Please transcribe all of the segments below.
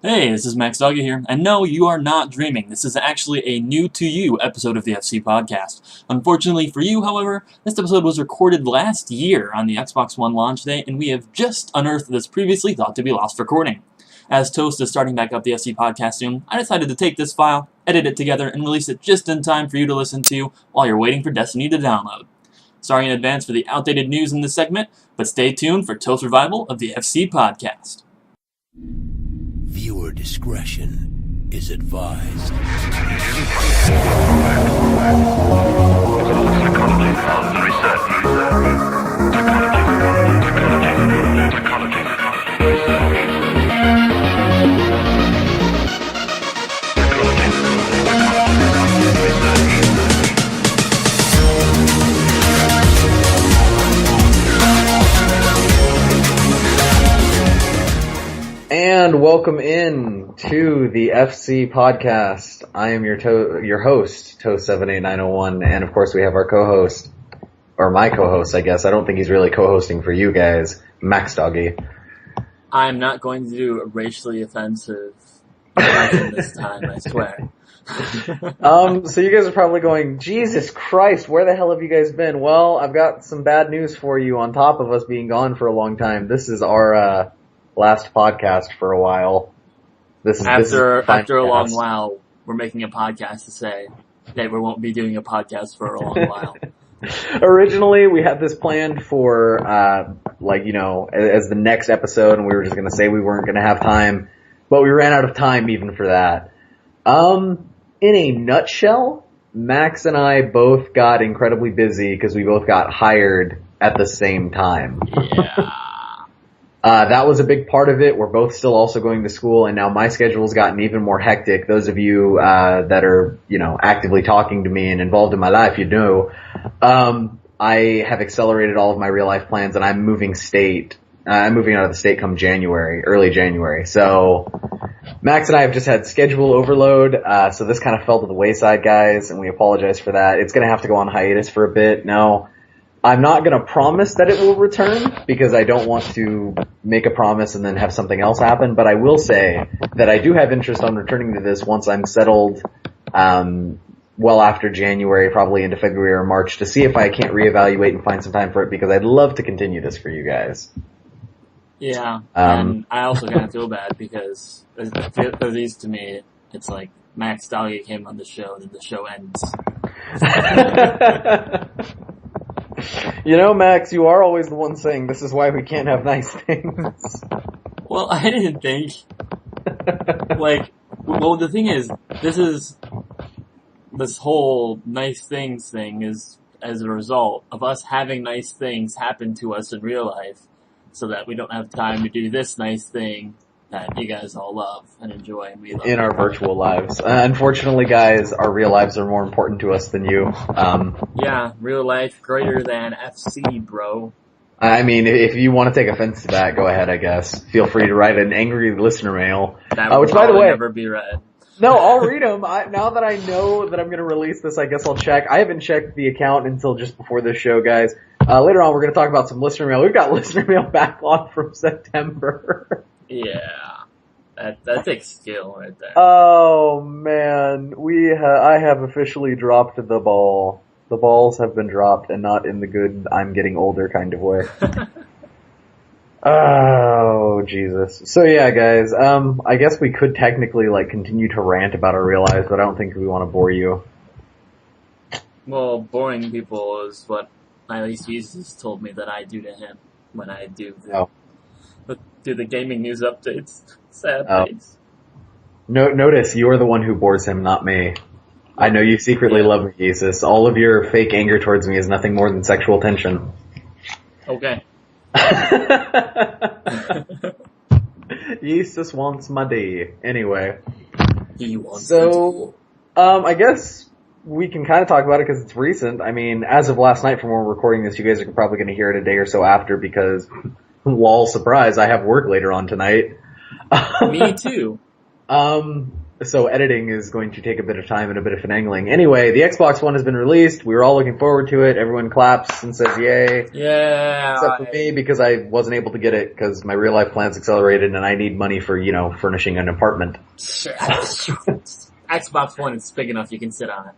Hey, this is Max Doggy here, and no, you are not dreaming. This is actually a new-to-you episode of the FC Podcast. Unfortunately for you, however, this episode was recorded last year on the Xbox One launch day, and we have just unearthed this previously thought to be lost recording. As Toast is starting back up the FC Podcast soon, I decided to take this file, edit it together, and release it just in time for you to listen to while you're waiting for Destiny to download. Sorry in advance for the outdated news in this segment, but stay tuned for Toast revival of the FC Podcast. Viewer discretion is advised. And welcome in to the FC Podcast. I am your host, Toast78901, and of course we have our co-host, or my co-host, I guess. I don't think he's really co-hosting for you guys, Max Doggy. I'm not going to do a racially offensive impression this time, I swear. So you guys are probably going, Jesus Christ, where the hell have you guys been? Well, I've got some bad news for you on top of us being gone for a long time. This is our, last podcast for a while. After a long while, we're making a podcast to say that we won't be doing a podcast for a long while. Originally, we had this planned for, as the next episode, and we were just gonna say we weren't gonna have time, but we ran out of time even for that. In a nutshell, Max and I both got incredibly busy because we both got hired at the same time. Yeah. That was a big part of it. We're both still also going to school, and now my schedule's gotten even more hectic. Those of you that are, actively talking to me and involved in my life, you know, I have accelerated all of my real life plans, and I'm moving state. I'm moving out of the state come early January. So Max and I have just had schedule overload, so this kind of fell to the wayside, guys, and we apologize for that. It's going to have to go on hiatus for a bit. No, I'm not going to promise that it will return because I don't want to make a promise and then have something else happen, but I will say that I do have interest on returning to this once I'm settled, well after January, probably into February or March, to see if I can't reevaluate and find some time for it, because I'd love to continue this for you guys. Yeah, and I also kind of feel bad because at least to me, it's like Max Doggy came on the show and then the show ends. Max, you are always the one saying this is why we can't have nice things. Well, I didn't think. The thing is, this whole nice things thing is as a result of us having nice things happen to us in real life so that we don't have time to do this nice thing that you guys all love and enjoy and we love. In our virtual lives. Unfortunately, guys, our real lives are more important to us than you. Yeah, real life greater than FC, bro. I mean, if you want to take offense to that, go ahead, I guess. Feel free to write an angry listener mail. That would which, by the way, never be read. No, I'll read them. Now that I know that I'm going to release this, I guess I'll check. I haven't checked the account until just before this show, guys. Later on, we're going to talk about some listener mail. We've got listener mail backlog from September. Yeah, that takes skill right there. Oh man, I have officially dropped the ball. The balls have been dropped, and not in the good I'm getting older kind of way. Oh Jesus. So yeah, guys, I guess we could technically continue to rant about our real lives, but I don't think we want to bore you. Well, boring people is what at least Jesus told me that I do to him when I do the gaming news updates. Sad face. Notice you're the one who bores him, not me. I know you secretly love me, Jesus. All of your fake anger towards me is nothing more than sexual tension. Okay. Jesus wants my D. Anyway. He wants So, I guess we can kind of talk about it because it's recent. I mean, as of last night from when we're recording this, you guys are probably going to hear it a day or so after because, lol, surprise, I have work later on tonight. Me too. so editing is going to take a bit of time and a bit of finagling. Anyway, the Xbox One has been released. We were all looking forward to it. Everyone claps and says yay. Yeah. Except for me, because I wasn't able to get it because my real life plans accelerated and I need money for, furnishing an apartment. Xbox One is big enough you can sit on it.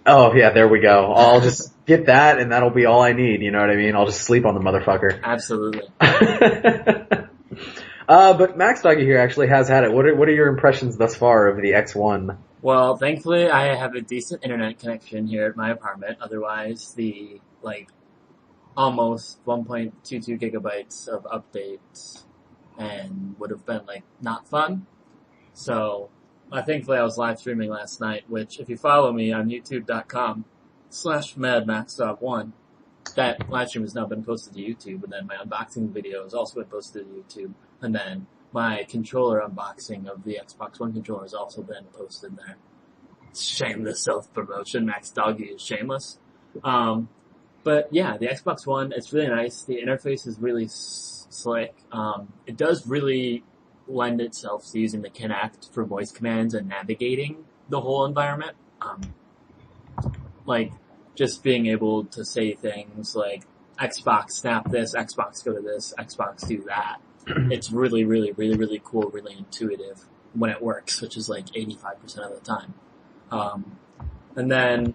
Oh yeah, there we go. I'll just get that and that'll be all I need, you know what I mean? I'll just sleep on the motherfucker. Absolutely. But Max Doggy here actually has had it. What are your impressions thus far of the X1? Well, thankfully I have a decent internet connection here at my apartment. Otherwise, the, almost 1.22 gigabytes of updates and would have been, not fun. So, thankfully I was live streaming last night, which if you follow me on youtube.com/madmaxdog1, that live stream has now been posted to YouTube, and then my unboxing video has also been posted to YouTube, and then my controller unboxing of the Xbox One controller has also been posted there. Shameless self-promotion. Max Doggy is shameless. But yeah, the Xbox One, it's really nice. The interface is really slick. It does really lend itself to using the Kinect for voice commands and navigating the whole environment. Just being able to say things like, Xbox snap this, Xbox go to this, Xbox do that. It's really, really, really, really cool, really intuitive when it works, which is 85% of the time. And then,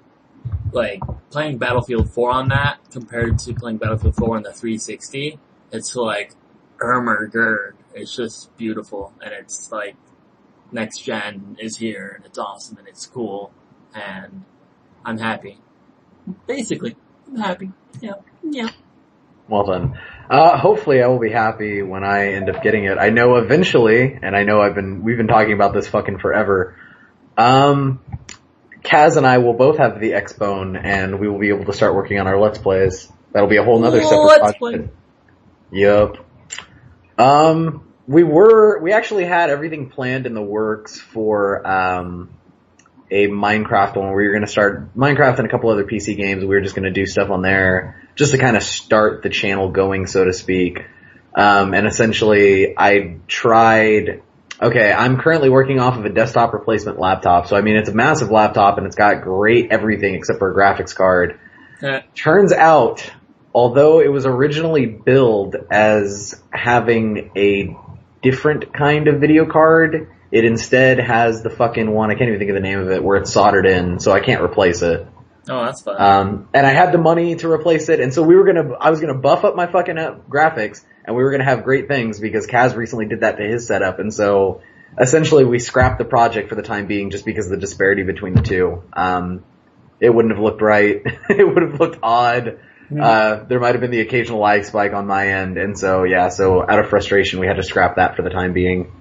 playing Battlefield 4 on that compared to playing Battlefield 4 on the 360, it's Ermergerd. It's just beautiful, and it's next gen is here, and it's awesome, and it's cool, and I'm happy. Basically, I'm happy. Yeah. Well done. Hopefully I will be happy when I end up getting it. I know eventually, and I know we've been talking about this fucking forever. Kaz and I will both have the Xbone, and we will be able to start working on our Let's Plays. That'll be a whole nother separate project. Yep. We actually had everything planned in the works for, a Minecraft one where we were going to start Minecraft and a couple other PC games. We were just going to do stuff on there just to kind of start the channel going, so to speak. And essentially I'm currently working off of a desktop replacement laptop. So it's a massive laptop and it's got great everything except for a graphics card. Turns out, although it was originally billed as having a different kind of video card, it instead has the fucking one, I can't even think of the name of it, where it's soldered in, so I can't replace it. Oh, that's fun. And I had the money to replace it, and so I was gonna buff up my fucking graphics, and we were gonna have great things because Kaz recently did that to his setup, and so essentially we scrapped the project for the time being just because of the disparity between the two. It wouldn't have looked right. It would have looked odd. There might have been the occasional lag spike on my end, and so out of frustration we had to scrap that for the time being.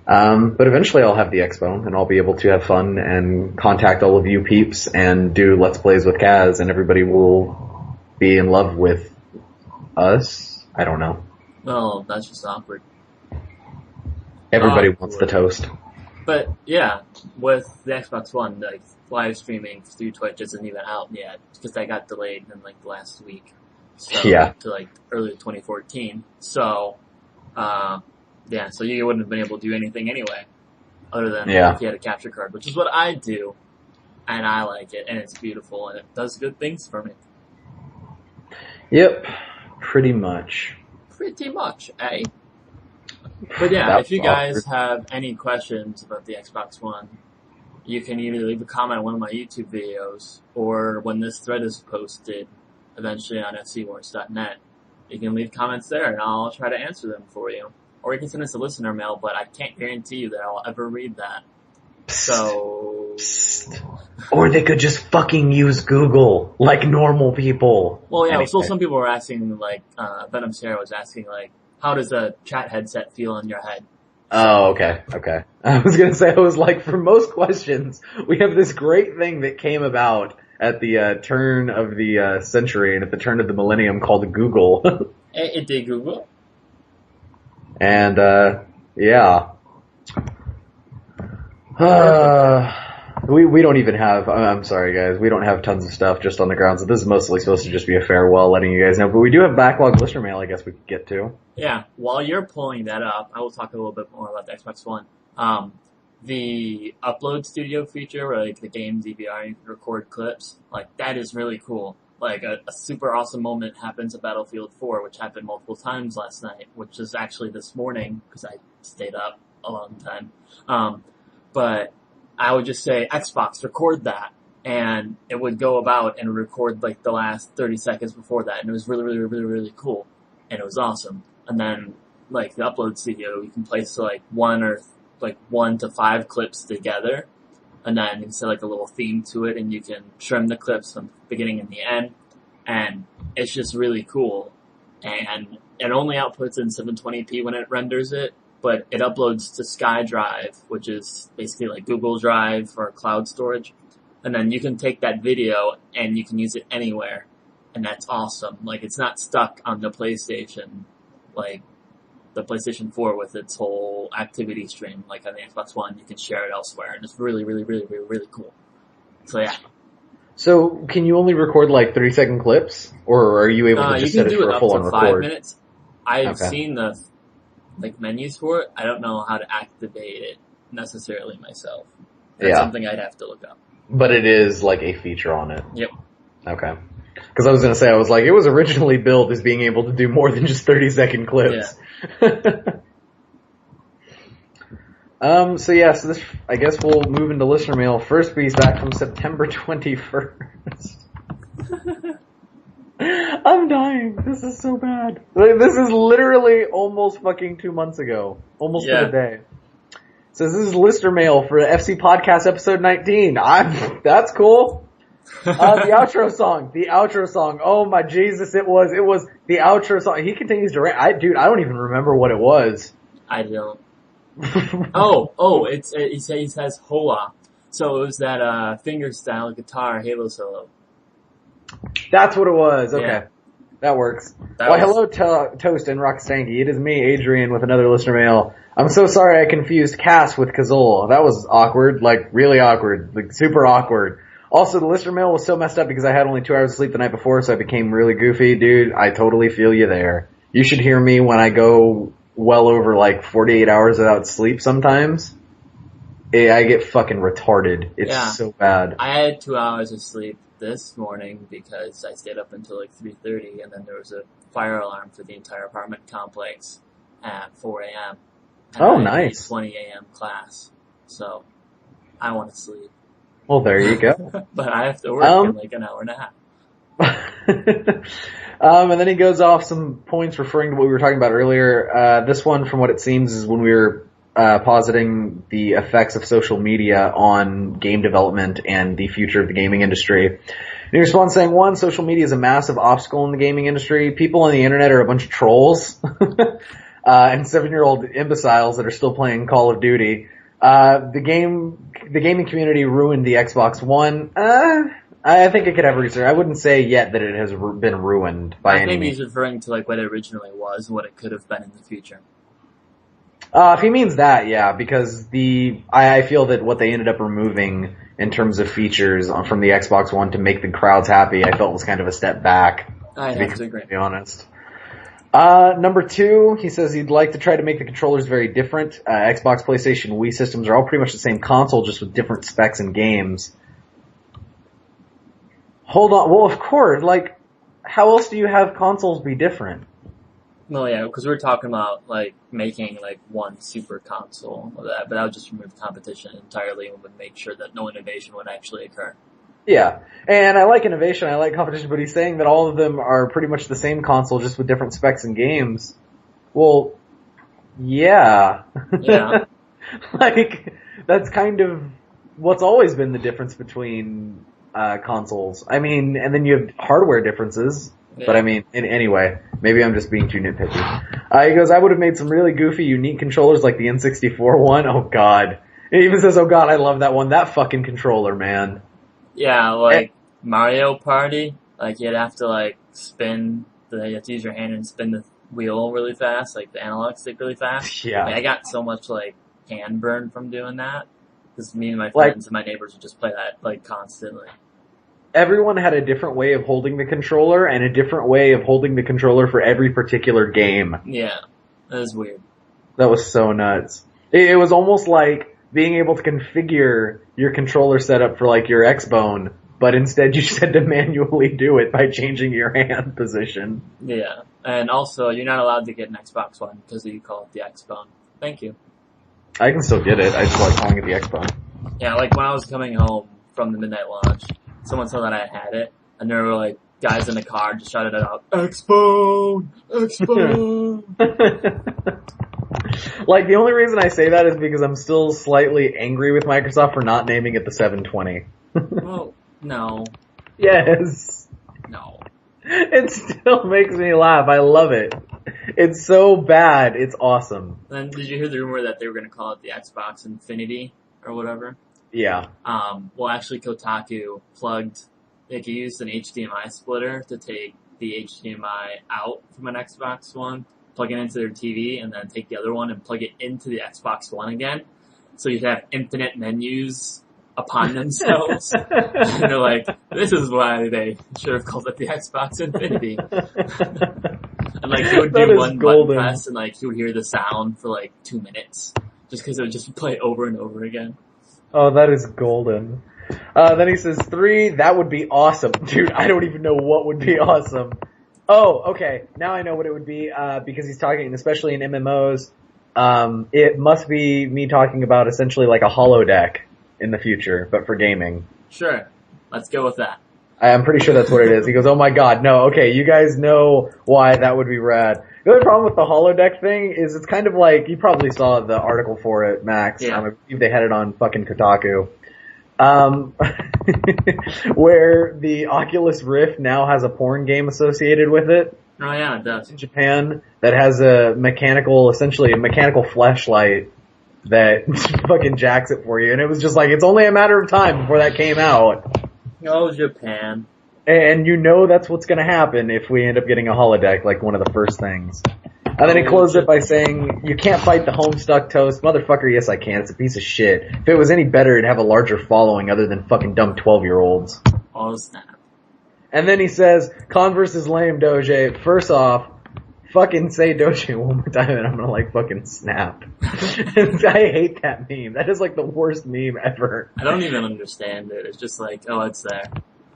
But eventually I'll have the Xbone and I'll be able to have fun and contact all of you peeps and do Let's Plays with Kaz, and everybody will be in love with us. I don't know. Well, that's just awkward. Everybody wants the toast. But yeah, with the Xbox One, live streaming through Twitch isn't even out yet because that got delayed in the last week. So, yeah. To early 2014. So, so you wouldn't have been able to do anything anyway, other than if you had a capture card, which is what I do, and I like it, and it's beautiful, and it does good things for me. Yep, pretty much. Pretty much, eh? But yeah, if you guys have any questions about the Xbox One, you can either leave a comment on one of my YouTube videos, or when this thread is posted, eventually on fcwars.net, you can leave comments there, and I'll try to answer them for you. Or you can send us a listener mail, but I can't guarantee you that I'll ever read that. So... Or they could just fucking use Google, like normal people. Well, yeah, so some people were asking, Venom Sarah was asking, how does a chat headset feel in your head? Oh, okay. I was gonna say, for most questions, we have this great thing that came about at the turn of the century and at the turn of the millennium called Google. It did Google. And, yeah. We don't even have, I'm sorry guys, we don't have tons of stuff just on the ground, so this is mostly supposed to just be a farewell letting you guys know, but we do have backlog listener mail I guess we could get to. Yeah, while you're pulling that up, I will talk a little bit more about the Xbox One. the upload studio feature where like the game DVR you can record clips, like that is really cool. Like a super awesome moment happens at Battlefield 4, which happened multiple times last night, which is actually this morning because I stayed up a long time. But I would just say, Xbox, record that. And it would go about and record like the last 30 seconds before that. And it was really, really, really, really cool. And it was awesome. And then like the upload studio, you can place like 1 to 5 clips together. And then you can set like a little theme to it and you can trim the clips from the beginning and the end. And it's just really cool. And it only outputs in 720p when it renders it, but it uploads to SkyDrive, which is basically like Google Drive for cloud storage. And then you can take that video and you can use it anywhere. And that's awesome. Like, it's not stuck on the PlayStation, like the PlayStation 4 with its whole activity stream. Like on the Xbox One, you can share it elsewhere. And it's really, really, really, really, really cool. So yeah. So, can you only record like 30-second clips? Or are you able to just set it for a full-on record? You can do it up to 5 minutes. I've seen the like menus for it. I don't know how to activate it necessarily myself. That's something I'd have to look up. But it is like a feature on it. Yep. Okay. Because I was going to say, I was like, it was originally built as being able to do more than just 30-second clips. Yeah. So this, I guess we'll move into listener mail. First piece back from September 21st. I'm dying. This is so bad. This is literally almost fucking 2 months ago. Almost to the day. Says this is listener mail for FC Podcast episode 19. That's cool. The outro song. Oh my Jesus, it was the outro song. He continues to rant. I don't even remember what it was. I don't. He says Hoa. So it was that, fingerstyle guitar Halo solo. That's what it was. Okay. Yeah. That works. Hello, Toast and Rockstanky. It is me, Adrian, with another listener mail. I'm so sorry I confused Cass with Kazol. That was awkward, like really awkward, like super awkward. Also, the listener mail was so messed up because I had only 2 hours of sleep the night before, so I became really goofy. Dude, I totally feel you there. You should hear me when I go well over like 48 hours without sleep sometimes. I get fucking retarded. It's so bad. I had 2 hours of sleep this morning because I stayed up until like 3:30, and then there was a fire alarm for the entire apartment complex at 4 a.m. Nice. 20 a.m. class. So I want to sleep. Well, there you go. But I have to work in like an hour and a half. And then he goes off some points referring to what we were talking about earlier. This one, from what it seems, is when we were positing the effects of social media on game development and the future of the gaming industry. And he responds saying, 1, social media is a massive obstacle in the gaming industry. People on the internet are a bunch of trolls. And 7-year-old imbeciles that are still playing Call of Duty. The gaming community ruined the Xbox One. I think it could have research. I wouldn't say yet that it has been ruined by any means. I think he's referring to like what it originally was and what it could have been in the future. If he means that, yeah, because I feel that what they ended up removing in terms of features from the Xbox One to make the crowds happy, I felt was kind of a step back. I have to agree. To be honest. Number 2, he says he'd like to try to make the controllers very different. Xbox, PlayStation, Wii systems are all pretty much the same console, just with different specs and games. Hold on. Well, of course, like, how else do you have consoles be different? Well, yeah, because we were talking about, like, making, like, one super console of that, but that would just remove competition entirely and would make sure that no innovation would actually occur. Yeah, and I like innovation, I like competition, but he's saying that all of them are pretty much the same console, just with different specs and games. Well, yeah. Yeah. Like, that's kind of what's always been the difference between consoles. I mean, and then you have hardware differences. Yeah. But I mean, anyway, maybe I'm just being too nitpicky. He goes, I would have made some really goofy, unique controllers like the N64 one. Oh god. He even says, oh god, I love that one. That fucking controller, man. Yeah, like Mario Party. Like, you'd have to, like, you have to use your hand and spin the wheel really fast, like the analog stick really fast. Yeah. Like, I got so much, like, hand burn from doing that. Because me and my friends and my neighbors would just play that, like, constantly. Everyone had a different way of holding the controller and a different way of holding the controller for every particular game. Yeah, that was weird. That was so nuts. It was almost like being able to configure your controller setup for like your X-Bone, but instead you just had to manually do it by changing your hand position. Yeah, and also you're not allowed to get an Xbox One because you call it the X-Bone. Thank you. I can still get it. I just like calling it the X-Bone. Yeah, like when I was coming home from the midnight launch, someone saw that I had it, and there were like guys in the car just shouted it out, X-Bone! X-Bone! Like, the only reason I say that is because I'm still slightly angry with Microsoft for not naming it the 720. Well, no. Yes. No. It still makes me laugh. I love it. It's so bad. It's awesome. Then did you hear the rumor that they were going to call it the Xbox Infinity or whatever? Yeah. Well, actually, Kotaku used an HDMI splitter to take the HDMI out from an Xbox One, plug it into their TV, and then take the other one and plug it into the Xbox One again. So you'd have infinite menus upon themselves. And they're like, this is why they should have called it the Xbox Infinity. And like, he would do one button press and like, he would hear the sound for like 2 minutes. Just because it would just play over and over again. Oh, that is golden. Then he says 3, that would be awesome. Dude, I don't even know what would be awesome. Oh, okay. Now I know what it would be, because he's talking, especially in MMOs, it must be me talking about essentially like a holodeck in the future, but for gaming. Sure. Let's go with that. I'm pretty sure that's what it is. He goes, oh my god, no, okay, you guys know why that would be rad. The other problem with the holodeck thing is it's kind of like, you probably saw the article for it, Max. Yeah. I believe they had it on fucking Kotaku. Where the Oculus Rift now has a porn game associated with it. Oh yeah, it does. In Japan, that has essentially a mechanical fleshlight that fucking jacks it for you. And it was just like, it's only a matter of time before that came out. Oh, Japan. And you know that's what's gonna happen if we end up getting a holodeck, like one of the first things. And then he closed it by saying, you can't fight the Homestuck Toast. Motherfucker, yes I can. It's a piece of shit. If it was any better, it'd have a larger following other than fucking dumb 12-year-olds. Oh, snap. And then he says, Converse is lame, Doge. First off, fucking say Doge one more time and I'm gonna like fucking snap. I hate that meme. That is like the worst meme ever. I don't even understand it. It's just like, oh, it's there.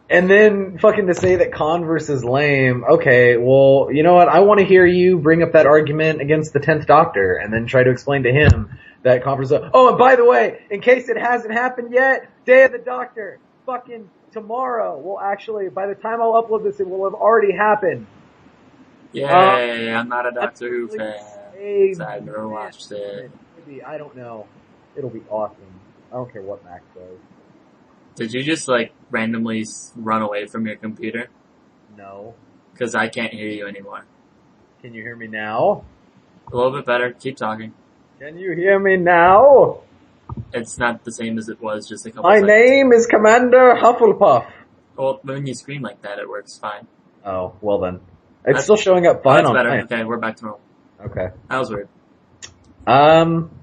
And then fucking to say that Converse is lame, okay, well, you know what, I want to hear you bring up that argument against the 10th Doctor and then try to explain to him that Converse is, oh, and by the way, in case it hasn't happened yet, Day of the Doctor, fucking tomorrow, well actually, by the time I'll upload this, it will have already happened. Yay, I'm not a Doctor Who fan. So I've never watched it. Maybe, I don't know. It'll be awesome. I don't care what Max says. Did you just, like, randomly run away from your computer? No. Because I can't hear you anymore. Can you hear me now? A little bit better. Keep talking. Can you hear me now? It's not the same as it was just a couple My seconds. name is Commander Hufflepuff. Well, when you scream like that, it works fine. Oh, well then. It's still showing up fine That's on better. mine. Okay, we're back to normal. Okay. That was weird.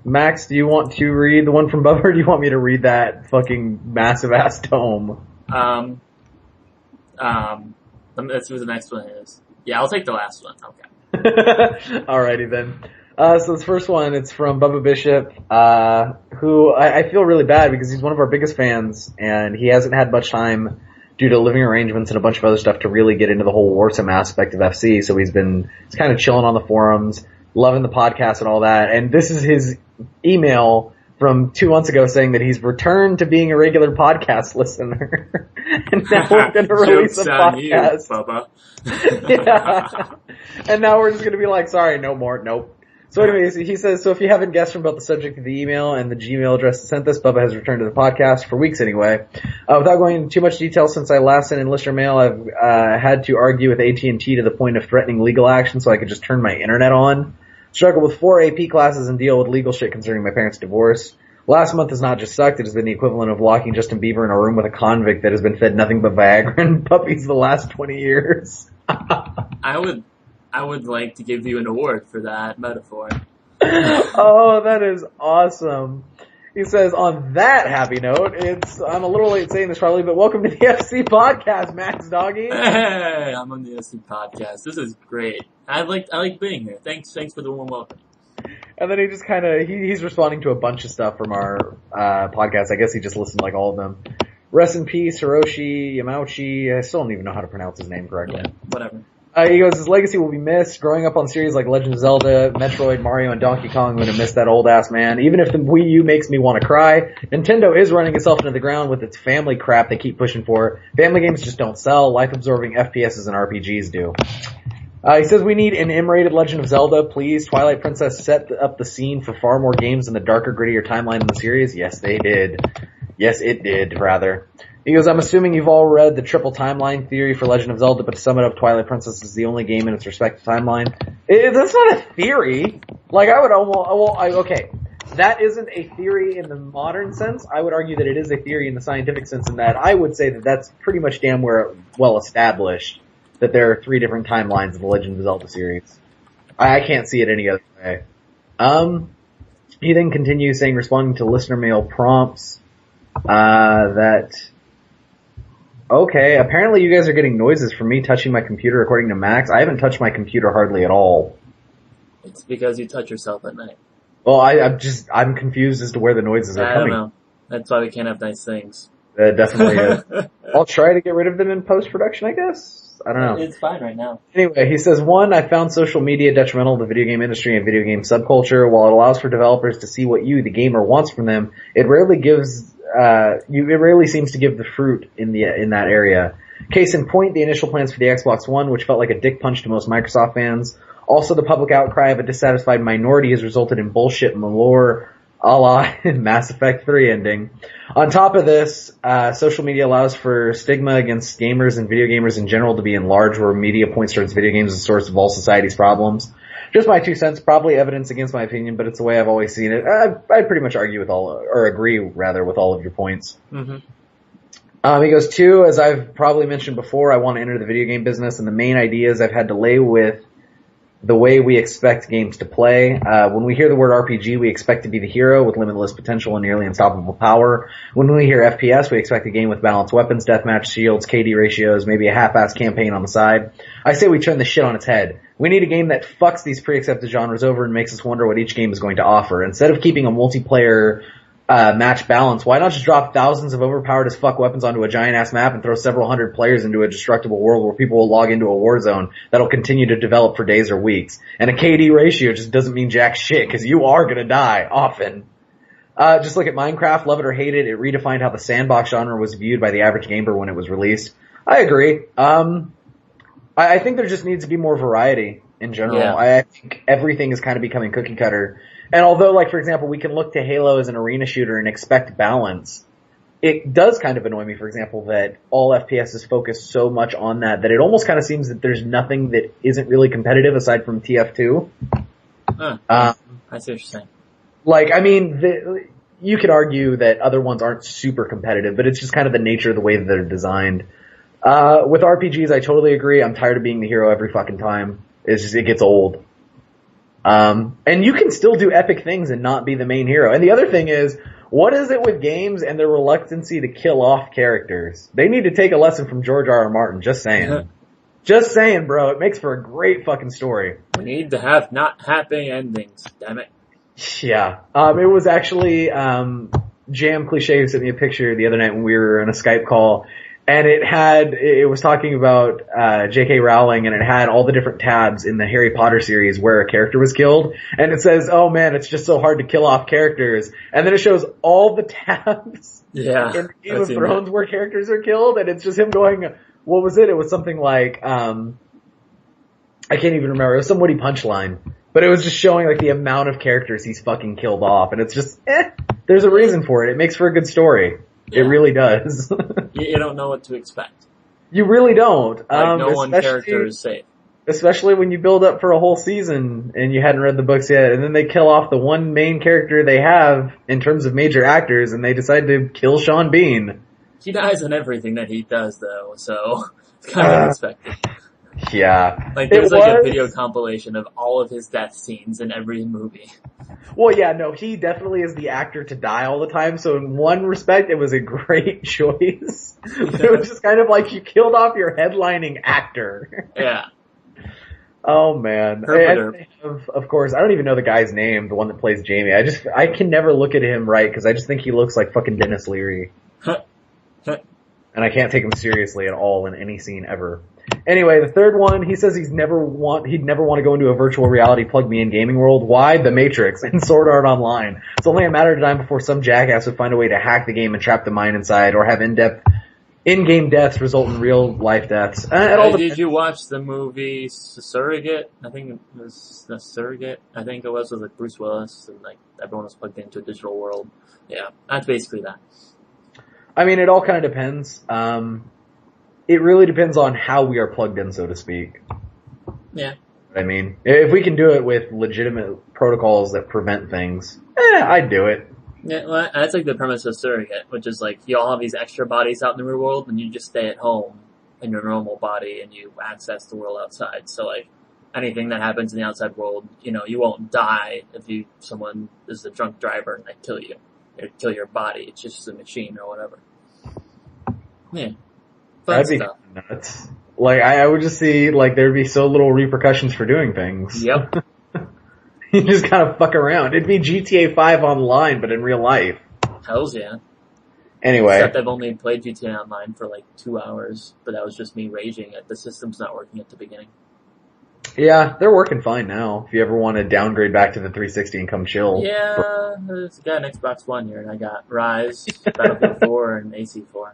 Max, do you want to read the one from Bubba, or do you want me to read that fucking massive ass tome? Let's see what the next one is. Yeah, I'll take the last one. Okay. Alrighty then. So this first one, it's from Bubba Bishop, who I feel really bad because he's one of our biggest fans, and he hasn't had much time due to living arrangements and a bunch of other stuff to really get into the whole Warsome aspect of FC, so he's kind of chilling on the forums, loving the podcast and all that, and this is his email from 2 months ago saying that he's returned to being a regular podcast listener. And now we're going to release a podcast. You, Bubba. Yeah. And now we're just going to be like, sorry, no more, nope. So anyways, he says, so if you haven't guessed from both the subject of the email and the Gmail address that sent this, Bubba has returned to the podcast for weeks anyway. Without going into too much detail, since I last sent in listener mail, I've had to argue with AT&T to the point of threatening legal action so I could just turn my internet on. Struggle with 4 AP classes and deal with legal shit concerning my parents' divorce. Last month has not just sucked, it has been the equivalent of locking Justin Bieber in a room with a convict that has been fed nothing but Viagra and puppies the last 20 years. I would like to give you an award for that metaphor. Oh, that is awesome. He says, on that happy note, I'm a little late saying this probably, but welcome to the FC podcast, Max Doggy. Hey, I'm on the FC podcast. This is great. I like being here. Thanks for the warm welcome. And then he just kind of, he's responding to a bunch of stuff from our podcast. I guess he just listened to like all of them. Rest in peace, Hiroshi Yamauchi. I still don't even know how to pronounce his name correctly. Yeah, whatever. He goes, his legacy will be missed. Growing up on series like Legend of Zelda, Metroid, Mario, and Donkey Kong, I'm going to miss that old-ass man. Even if the Wii U makes me want to cry, Nintendo is running itself into the ground with its family crap they keep pushing for. Family games just don't sell. Life-absorbing FPSs and RPGs do. He says we need an M-rated Legend of Zelda, please. Twilight Princess set up the scene for far more games in the darker, grittier timeline in the series. Yes, they did. Yes, it did, rather. He goes, I'm assuming you've all read the triple timeline theory for Legend of Zelda, but to sum it up, Twilight Princess is the only game in its respective timeline. That's not a theory. Like, I would almost, okay. That isn't a theory in the modern sense. I would argue that it is a theory in the scientific sense in that I would say that that's pretty much damn well established that there are 3 different timelines in the Legend of Zelda series. I can't see it any other way. He then continues saying, responding to listener mail prompts, that, okay, apparently you guys are getting noises from me touching my computer according to Max. I haven't touched my computer hardly at all. It's because you touch yourself at night. Well, I'm confused as to where the noises are coming. I don't know. That's why we can't have nice things. Definitely is. I'll try to get rid of them in post-production, I guess. I don't know. It's fine right now. Anyway, he says, 1, I found social media detrimental to the video game industry and video game subculture. While it allows for developers to see what you, the gamer, wants from them, it rarely seems to give the fruit in that area. Case in point, the initial plans for the Xbox One, which felt like a dick punch to most Microsoft fans. Also, the public outcry of a dissatisfied minority has resulted in bullshit malore a la Mass Effect 3 ending. On top of this, social media allows for stigma against gamers and video gamers in general to be enlarged, where media points towards video games as a source of all society's problems. Just my 2 cents, probably evidence against my opinion, but it's the way I've always seen it. I pretty much agree with all of your points. Mm-hmm. He goes, 2, as I've probably mentioned before, I want to enter the video game business, and the main ideas I've had to lay with the way we expect games to play. When we hear the word RPG, we expect to be the hero with limitless potential and nearly unstoppable power. When we hear FPS, we expect a game with balanced weapons, deathmatch, shields, KD ratios, maybe a half-assed campaign on the side. I say we turn the shit on its head. We need a game that fucks these pre-accepted genres over and makes us wonder what each game is going to offer. Instead of keeping a multiplayer match balance, why not just drop thousands of overpowered as fuck weapons onto a giant-ass map and throw several hundred players into a destructible world where people will log into a war zone that'll continue to develop for days or weeks. And a KD ratio just doesn't mean jack shit, because you are gonna die, often. Just look at Minecraft, love it or hate it, it redefined how the sandbox genre was viewed by the average gamer when it was released. I agree. I think there just needs to be more variety in general. Yeah. I think everything is kind of becoming cookie cutter. And although, like, for example, we can look to Halo as an arena shooter and expect balance, it does kind of annoy me, for example, that all FPS focus so much on that it almost kind of seems that there's nothing that isn't really competitive aside from TF2. I see what you're saying. Like, I mean, you could argue that other ones aren't super competitive, but it's just kind of the nature of the way that they're designed. With RPGs, I totally agree. I'm tired of being the hero every fucking time. It gets old. And you can still do epic things and not be the main hero. And the other thing is, what is it with games and their reluctancy to kill off characters? They need to take a lesson from George R.R. Martin, just saying. Just saying, bro. It makes for a great fucking story. We need to have not happy endings, damn it. Yeah. It was actually, Jam Cliche sent me a picture the other night when we were on a Skype call. And it was talking about, J.K. Rowling, and it had all the different tabs in the Harry Potter series where a character was killed. And it says, oh man, it's just so hard to kill off characters. And then it shows all the tabs in Game of Thrones where characters are killed. And it's just him going, what was it? It was something like, I can't even remember. It was some witty punchline. But it was just showing like the amount of characters he's fucking killed off. And it's just, there's a reason for it. It makes for a good story. Yeah. It really does. You don't know what to expect. You really don't. Like no one character is safe. Especially when you build up for a whole season and you hadn't read the books yet, and then they kill off the one main character they have in terms of major actors, and they decide to kill Sean Bean. He dies in everything that he does, though, so it's kind of unexpected. Yeah. Like, there's a video compilation of all of his death scenes in every movie. Well, yeah, no, he definitely is the actor to die all the time, so in one respect, it was a great choice. It was just kind of like you killed off your headlining actor. Yeah. Oh man. Herpader. Of course, I don't even know the guy's name, the one that plays Jamie. I can never look at him right because I just think he looks like fucking Dennis Leary. And I can't take him seriously at all in any scene ever. Anyway, the third one, he says he'd never want to go into a virtual reality plug me in gaming world. Why? The Matrix and Sword Art Online. It's only a matter of time before some jackass would find a way to hack the game and trap the mind inside, or have in-game deaths result in real life deaths. Did you watch the movie Surrogate? I think it was the Surrogate. I think it was with like Bruce Willis, and like everyone was plugged into a digital world. Yeah, that's basically that. I mean, it all kind of depends. It really depends on how we are plugged in, so to speak. Yeah. I mean, if we can do it with legitimate protocols that prevent things, I'd do it. Yeah, well, that's like the premise of Surrogate, which is like you all have these extra bodies out in the real world, and you just stay at home in your normal body, and you access the world outside. So like anything that happens in the outside world, you won't die if someone is a drunk driver and they kill you, or kill your body. It's just a machine or whatever. Yeah, fun That'd stuff. be nuts. Like I would just see like there'd be so little repercussions for doing things. Yep. You just kind of fuck around. It'd be GTA 5 online, but in real life. Hells yeah. Anyway. Except I've only played GTA Online for like 2 hours, but that was just me raging at the system's not working at the beginning. Yeah, they're working fine now. If you ever want to downgrade back to the 360 and come chill. Yeah, there's a guy on Xbox One here, and I got Rise, Battlefield 4, and AC4.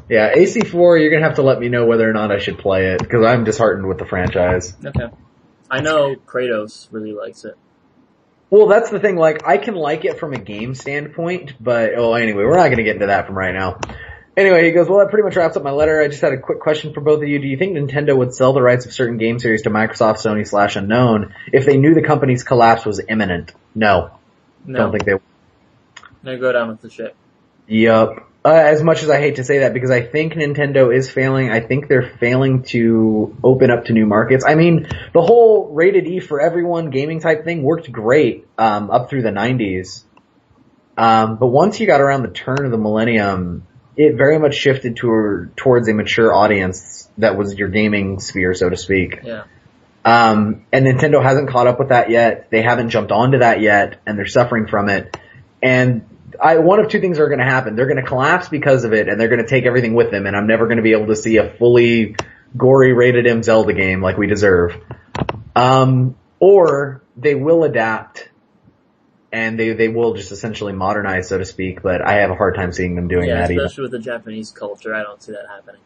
Yeah, AC4, you're gonna have to let me know whether or not I should play it, because I'm disheartened with the franchise. Okay. I know Kratos really likes it. Well, that's the thing, like, I can like it from a game standpoint, but, anyway, we're not gonna get into that from right now. Anyway, he goes, well, that pretty much wraps up my letter. I just had a quick question for both of you. Do you think Nintendo would sell the rights of certain game series to Microsoft, Sony / Unknown if they knew the company's collapse was imminent? No. Don't think they would. They go down with the ship. Yup. As much as I hate to say that, because I think Nintendo is failing, I think they're failing to open up to new markets. I mean, the whole rated E for everyone gaming type thing worked great, up through the 90s. But once you got around the turn of the millennium, it very much shifted towards a mature audience that was your gaming sphere, so to speak. Yeah. And Nintendo hasn't caught up with that yet. They haven't jumped onto that yet, and they're suffering from it. And one of two things are going to happen. They're going to collapse because of it, and they're going to take everything with them, and I'm never going to be able to see a fully gory rated M Zelda game like we deserve. Or they will adapt, and they will just essentially modernize, so to speak, but I have a hard time seeing them doing that either. Especially with the Japanese culture, I don't see that happening.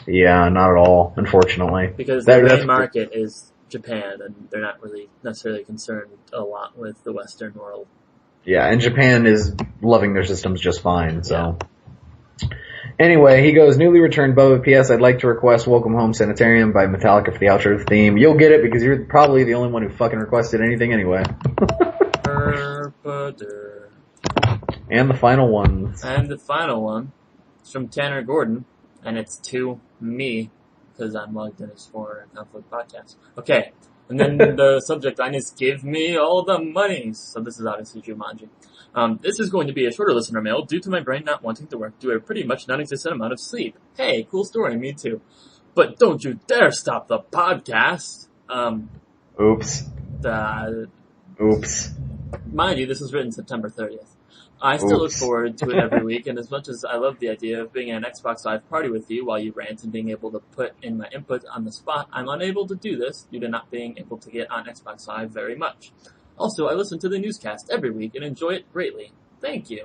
Yeah, not at all, unfortunately. Because the main market is Japan, and they're not really necessarily concerned a lot with the Western world. Yeah, and Japan is loving their systems just fine, so. Yeah. Anyway, he goes, newly returned Boba PS, I'd like to request Welcome Home Sanitarium by Metallica for the outro theme. You'll get it because you're probably the only one who fucking requested anything anyway. And the final one. And the final one is from Tanner Gordon, and it's to me, because I'm logged in as Forerunner Conflict podcast. Okay. And then the subject line is, give me all the monies. So this is obviously Jumanji. This is going to be a shorter listener mail due to my brain not wanting to work due to a pretty much non-existent amount of sleep. Hey, cool story, me too. But don't you dare stop the podcast. Oops. Oops. Mind you, this was written September 30th. I still look forward to it every week, and as much as I love the idea of being in an Xbox Live party with you while you rant and being able to put in my input on the spot, I'm unable to do this due to not being able to get on Xbox Live very much. Also, I listen to the newscast every week and enjoy it greatly. Thank you.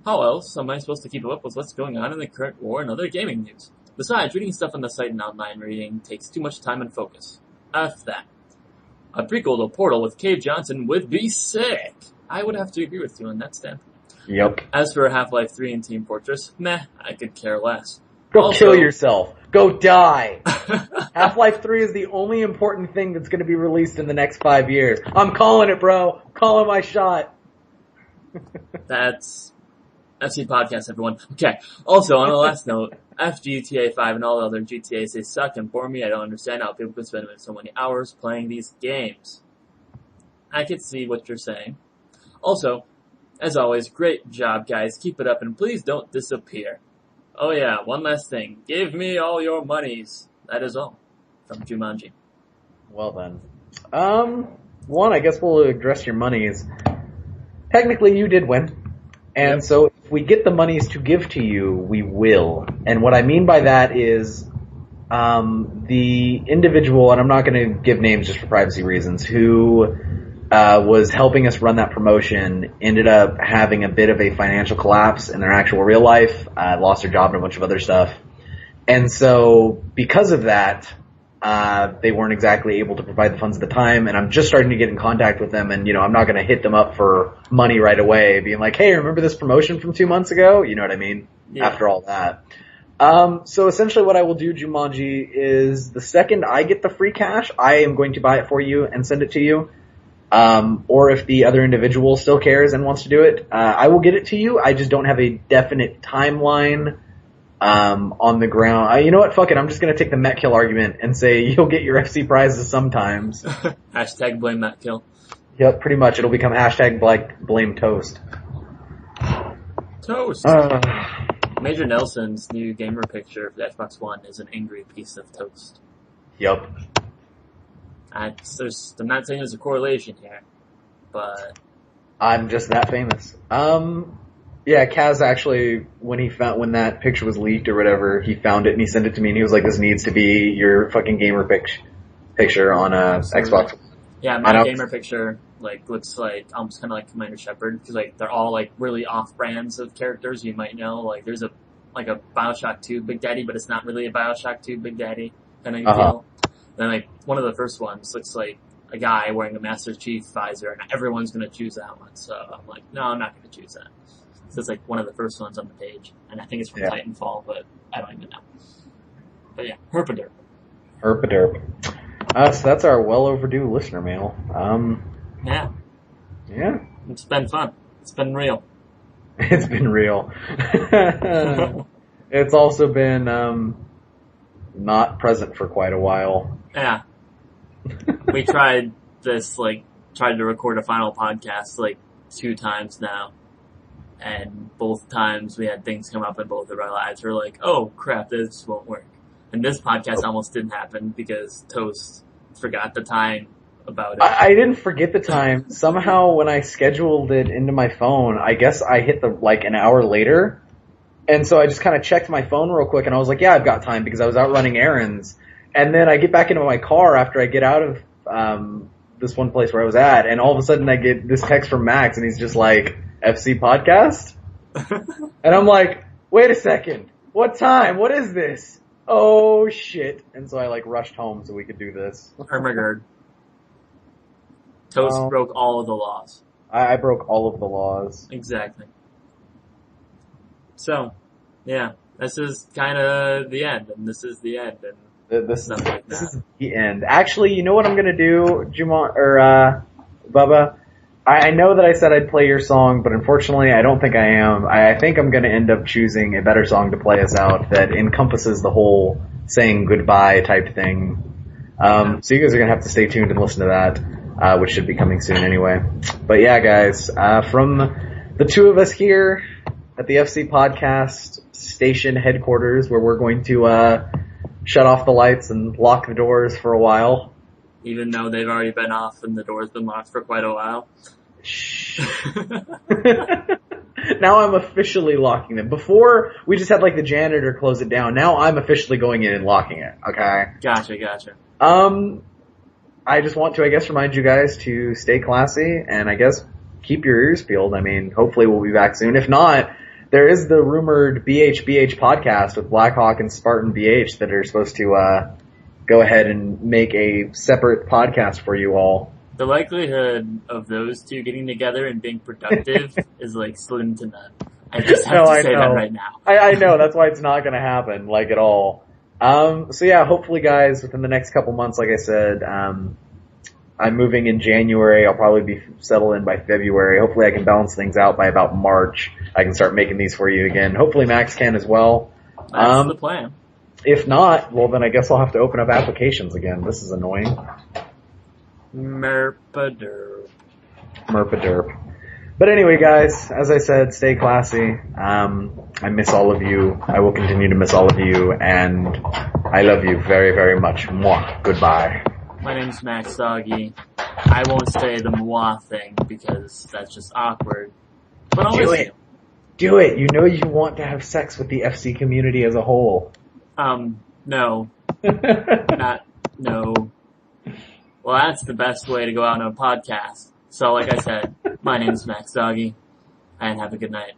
How else am I supposed to keep up with what's going on in the current war and other gaming news? Besides, reading stuff on the site and online reading takes too much time and focus. F that. A prequel to Portal with Cave Johnson would be sick. I would have to agree with you on that standpoint. Yep. As for Half-Life 3 and Team Fortress, meh, I could care less. Go kill yourself. Go die. Half-Life 3 is the only important thing that's going to be released in the next 5 years. I'm calling it, bro. Calling my shot. That's FC Podcast, everyone. Okay. Also, on the last note, GTA 5 and all the other GTAs, they suck and bore me. I don't understand how people can spend so many hours playing these games. I can see what you're saying. Also, as always, great job, guys. Keep it up, and please don't disappear. Oh yeah, one last thing. Give me all your monies. That is all. From Jumanji. Well then. One, I guess we'll address your monies. Technically, you did win. And so if we get the monies to give to you, we will. And what I mean by that is the individual, and I'm not going to give names just for privacy reasons, who was helping us run that promotion ended up having a bit of a financial collapse in their actual real life, lost their job and a bunch of other stuff. And so because of that, they weren't exactly able to provide the funds at the time, and I'm just starting to get in contact with them, and, you know, I'm not going to hit them up for money right away, being like, hey, remember this promotion from 2 months ago? You know what I mean? Yeah. After all that. So essentially what I will do, Jumanji, is the second I get the free cash, I am going to buy it for you and send it to you. Or if the other individual still cares and wants to do it, I will get it to you. I just don't have a definite timeline on the ground. You know what? Fuck it. I'm just going to take the Metkill argument and say you'll get your FC prizes sometimes. Hashtag blame Metkill. Yep, pretty much. It'll become hashtag blame toast. Toast. Major Nelson's new gamer picture for the Xbox One is an angry piece of toast. Yep. I'm not saying there's a correlation here, but I'm just that famous. Yeah, Kaz actually, when that picture was leaked or whatever, he found it and he sent it to me and he was like, this needs to be your fucking gamer picture on Xbox. Yeah, my gamer picture, like, looks like, almost kind of like Commander Shepard, because, like, they're all, like, really off-brands of characters you might know. Like, there's a Bioshock 2 Big Daddy, but it's not really a Bioshock 2 Big Daddy kind of deal. Then, like, one of the first ones looks like a guy wearing a Master Chief visor, and everyone's going to choose that one. So I'm like, no, I'm not going to choose that. So it's like one of the first ones on the page, and I think it's from Titanfall, but I don't even know. But yeah, Herpaderp. So that's our well overdue listener mail. Yeah. Yeah. It's been fun. It's been real. It's been real. It's also been not present for quite a while. Yeah. We tried to record a final podcast 2 times now. And both times we had things come up in both of our lives. We're like, oh crap, this won't work. And this podcast almost didn't happen because Toast forgot the time about it. I didn't forget the time. Somehow when I scheduled it into my phone, I guess I hit an hour later. And so I just kind of checked my phone real quick and I was like, yeah, I've got time because I was out running errands. And then I get back into my car after I get out of this one place where I was at, and all of a sudden I get this text from Max and he's just like, FC podcast? And I'm like, wait a second. What time? What is this? Oh shit. And so I rushed home so we could do this. Hermagerd. Toast broke all of the laws. I broke all of the laws. Exactly. So, yeah, this is kind of the end, and this is the end, and this is the end. Actually, you know what I'm gonna do, Bubba? I know that I said I'd play your song, but unfortunately I don't think I am. I think I'm gonna end up choosing a better song to play us out that encompasses the whole saying goodbye type thing. So you guys are gonna have to stay tuned and listen to that, which should be coming soon anyway. But yeah, guys, from the two of us here at the FC Podcast Station headquarters, where we're going to shut off the lights and lock the doors for a while. Even though they've already been off and the door's been locked for quite a while. Shh. Now I'm officially locking them. Before, we just had the janitor close it down. Now I'm officially going in and locking it, okay? Gotcha. I just want to, remind you guys to stay classy and keep your ears peeled. Hopefully we'll be back soon. If not, there is the rumored BHBH podcast with Blackhawk and Spartan BH that are supposed to go ahead and make a separate podcast for you all. The likelihood of those two getting together and being productive is slim to none. I just have to say that right now. I know, that's why it's not going to happen, at all. So yeah, hopefully guys, within the next couple months, like I said, I'm moving in January. I'll probably be settled in by February. Hopefully I can balance things out by about March. I can start making these for you again. Hopefully Max can as well. That's the plan. If not, well then I guess I'll have to open up applications again. This is annoying. Merpaderp. But anyway guys, as I said, stay classy. I miss all of you. I will continue to miss all of you, and I love you very, very much. Mwah. Goodbye. My name's Max Doggy. I won't say the moi thing because that's just awkward. But I'll Do miss it. Do it. You know you want to have sex with the FC community as a whole. No. No. Well, that's the best way to go out on a podcast. So, like I said, my name's Max Doggy, and have a good night.